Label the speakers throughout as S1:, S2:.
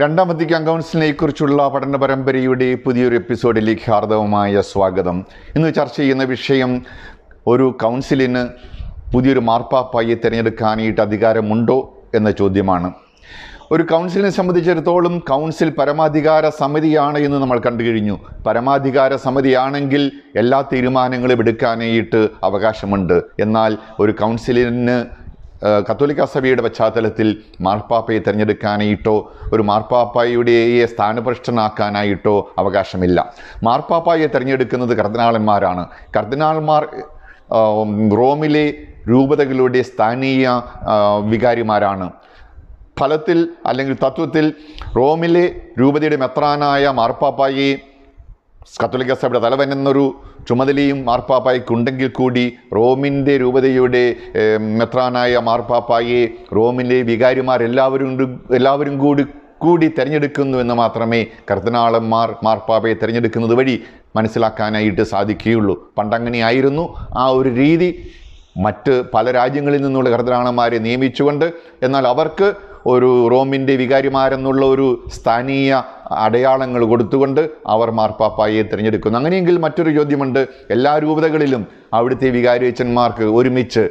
S1: രണ്ടാം വത്തിക്കാൻ കൗൺസിലിനെ കുറിച്ചുള്ള പഠന പരമ്പരയുടെ പുതിയൊരു എപ്പിസോഡിലേക്ക് ഹാർദവമായ സ്വാഗതം. ഇന്ന് ചർച്ച ചെയ്യുന്ന വിഷയം ഒരു കൗൺസിലിന് പുതിയൊരു മാർപ്പാപ്പായെ തിരഞ്ഞെടുക്കാനായിട്ട് അധികാരമുണ്ടോ എന്ന ചോദ്യമാണ്. ഒരു കൗൺസിലിനെ സംബന്ധിച്ചിടത്തോളം കൗൺസിൽ പരമാധികാര സമിതിയാണ് എന്ന് നമ്മൾ കണ്ടു കഴിഞ്ഞു. പരമാധികാര സമിതിയാണെങ്കിൽ എല്ലാ തീരുമാനങ്ങളും എടുക്കാനായിട്ട് അവകാശമുണ്ട്. എന്നാൽ ഒരു കൗൺസിലിന് കത്തോലിക്ക സഭയുടെ പശ്ചാത്തലത്തിൽ മാർപ്പാപ്പയെ തിരഞ്ഞെടുക്കാനായിട്ടോ ഒരു മാർപ്പാപ്പായുടെ സ്ഥാനഭ്രഷ്ടനാക്കാനായിട്ടോ അവകാശമില്ല. മാർപ്പാപ്പായെ തിരഞ്ഞെടുക്കുന്നത് കർദിനാളന്മാരാണ്. കർദിനാൾമാർ റോമിലെ രൂപതകളുടെ സ്ഥാനീയ വികാരിമാരാണ്. ഫലത്തിൽ അല്ലെങ്കിൽ തത്വത്തിൽ റോമിലെ രൂപതയുടെ മെത്രാനായ മാർപ്പാപ്പായെ കത്തോലിക്ക സഭയുടെ തലവൻ എന്നൊരു ചുമതലയും മാർപ്പാപ്പായ്ക്കുണ്ടെങ്കിൽ കൂടി റോമിൻ്റെ രൂപതയുടെ മെത്രാനായ മാർപ്പാപ്പായെ റോമിലെ വികാരിമാരെല്ലാവരും കൂടി തിരഞ്ഞെടുക്കുന്നു എന്ന് മാത്രമേ കർദിനാളന്മാർ മാർപ്പാപ്പയെ തിരഞ്ഞെടുക്കുന്നത് വഴി മനസ്സിലാക്കാനായിട്ട് സാധിക്കുകയുള്ളൂ. പണ്ടങ്ങനെയായിരുന്നു ആ ഒരു രീതി. മറ്റ് പല രാജ്യങ്ങളിൽ നിന്നുള്ള കർദിനാളന്മാരെ നിയമിച്ചുകൊണ്ട്, എന്നാൽ അവർക്ക് ഒരു റോമിൻ്റെ വികാരിമാരെന്നുള്ള ഒരു സ്ഥാനീയ അടയാളങ്ങൾ കൊടുത്തുകൊണ്ട് അവർ മാർപ്പാപ്പായെ തിരഞ്ഞെടുക്കുന്നു. അങ്ങനെയെങ്കിൽ മറ്റൊരു ചോദ്യമുണ്ട്, എല്ലാ രൂപതകളിലും അവിടുത്തെ വികാരിയച്ചന്മാർക്ക് ഒരുമിച്ച്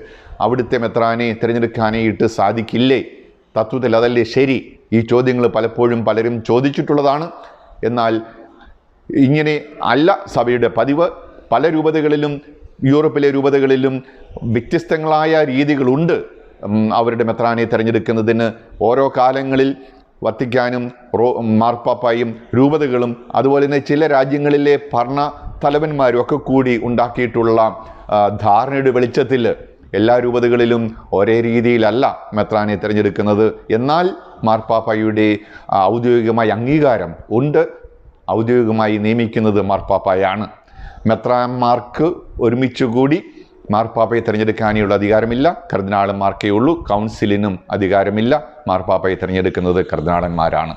S1: അവിടുത്തെ മെത്രാനെ തിരഞ്ഞെടുക്കാനായിട്ട് സാധിക്കില്ലേ? തത്വത്തിൽ അതല്ലേ ശരി? ഈ ചോദ്യങ്ങൾ പലപ്പോഴും പലരും ചോദിച്ചിട്ടുള്ളതാണ്. എന്നാൽ ഇങ്ങനെ അല്ല സഭയുടെ പതിവ്. പല രൂപതകളിലും യൂറോപ്പിലെ രൂപതകളിലും വ്യത്യസ്തങ്ങളായ രീതികളുണ്ട് അവരുടെ മെത്രാനെ തിരഞ്ഞെടുക്കുന്നതിന്. ഓരോ കാലങ്ങളിൽ വത്തിക്കാനും മാർപ്പാപ്പായും രൂപതകളും അതുപോലെ തന്നെ ചില രാജ്യങ്ങളിലെ ഭരണ തലവന്മാരും ഒക്കെ കൂടി ഉണ്ടാക്കിയിട്ടുള്ള ധാരണയുടെ വെളിച്ചത്തിൽ എല്ലാ രൂപതകളിലും ഒരേ രീതിയിലല്ല മെത്രാനെ തിരഞ്ഞെടുക്കുന്നത്. എന്നാൽ മാർപ്പാപ്പായുടെ ഔദ്യോഗികമായ അംഗീകാരം ഉണ്ട്. ഔദ്യോഗികമായി നിയമിക്കുന്നത് മാർപ്പാപ്പായാണ്. മെത്രാന്മാർക്ക് ഒരുമിച്ച് കൂടി മാർപ്പാപ്പയെ തിരഞ്ഞെടുക്കാനുള്ള അധികാരമില്ല, കർദിനാളന്മാർക്കേ ഉള്ളൂ. കൗൺസിലിനും അധികാരമില്ല. മാർപ്പാപ്പയെ തിരഞ്ഞെടുക്കുന്നത് കർദിനാളന്മാരാണ്.